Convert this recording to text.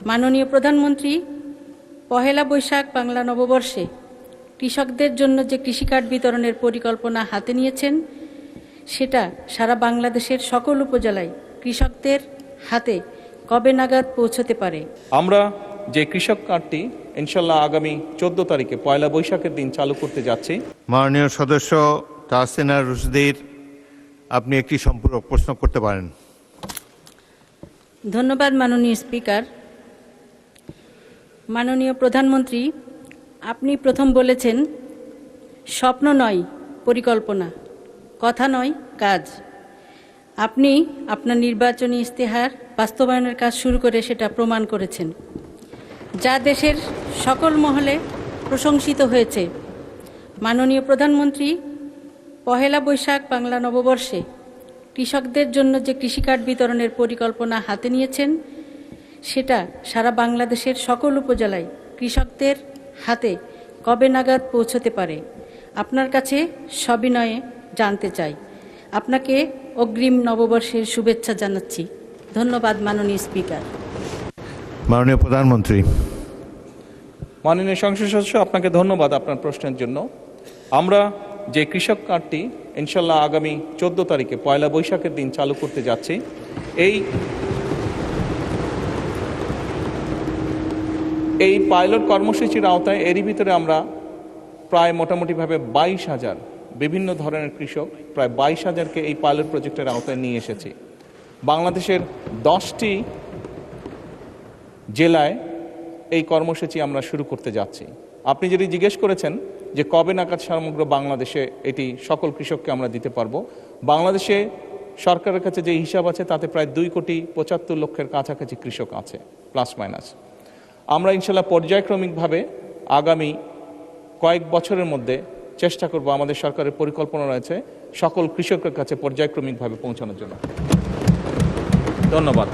মাননীয় প্রধানমন্ত্রী পহেলা বৈশাখ বাংলা নববর্ষে কৃষকদের জন্য যে কৃষি কার্ড বিতরণের পরিকল্পনা হাতে নিয়েছেন, সেটা সারা বাংলাদেশের সকল উপজেলায় কৃষকদের হাতে কবে নাগাদ পৌঁছতে পারে? আমরা যে কৃষক কার্ডটি ইনশাল্লাহ আগামী 14 তারিখে পয়লা বৈশাখের দিন চালু করতে যাচ্ছি। মাননীয় সদস্য তাহসিনা রুশদীর, আপনি একটি সম্পূরক প্রশ্ন করতে পারেন। ধন্যবাদ মাননীয় স্পিকার। মাননীয় প্রধানমন্ত্রী, আপনি প্রথম বলেছেন স্বপ্ন নয় পরিকল্পনা, কথা নয় কাজ। আপনি আপনার নির্বাচনী ইস্তেহার বাস্তবায়নের কাজ শুরু করে সেটা প্রমাণ করেছেন, যা দেশের সকল মহলে প্রশংসিত হয়েছে। মাননীয় প্রধানমন্ত্রী পহেলা বৈশাখ বাংলা নববর্ষে কৃষকদের জন্য যে কৃষি কার্ড বিতরণের পরিকল্পনা হাতে নিয়েছেন, সেটা সারা বাংলাদেশের সকল উপজেলায় কৃষকদের হাতে কবে নাগাদ পৌঁছতে পারে? আপনার কাছে সবিনয়ে জানতে চাই। আপনাকে অগ্রিম নববর্ষের শুভেচ্ছা জানাচ্ছি। ধন্যবাদ মাননীয় স্পিকার। মাননীয় প্রধানমন্ত্রী। মাননীয় সংসদ সদস্য, আপনাকে ধন্যবাদ আপনার প্রশ্নের জন্য। আমরা যে কৃষক কার্ডটি ইনশাল্লাহ আগামী 14 তারিখে পয়লা বৈশাখের দিন চালু করতে যাচ্ছি, এই পাইলট কর্মসূচির আওতায় এরই ভিতরে আমরা প্রায় মোটামুটিভাবে 22,000 বিভিন্ন ধরনের কৃষক, প্রায় 22,000কে এই পাইলট প্রজেক্টের আওতায় নিয়ে এসেছি। বাংলাদেশের 10টি জেলায় এই কর্মসূচি আমরা শুরু করতে যাচ্ছি। আপনি যদি জিজ্ঞেস করেছেন যে কবে নাগাদ সমগ্র বাংলাদেশে এটি সকল কৃষককে আমরা দিতে পারবো, বাংলাদেশে সরকারের কাছে যে হিসাব আছে তাতে প্রায় 2,75,00,000 কাছাকাছি কৃষক আছে, প্লাস মাইনাস। আমরা ইনশাল্লাহ পর্যায়ক্রমিকভাবে আগামী কয়েক বছরের মধ্যে চেষ্টা করব, আমাদের সরকারের পরিকল্পনা রয়েছে সকল কৃষকের কাছে পর্যায়ক্রমিকভাবে পৌঁছানোর জন্য। ধন্যবাদ।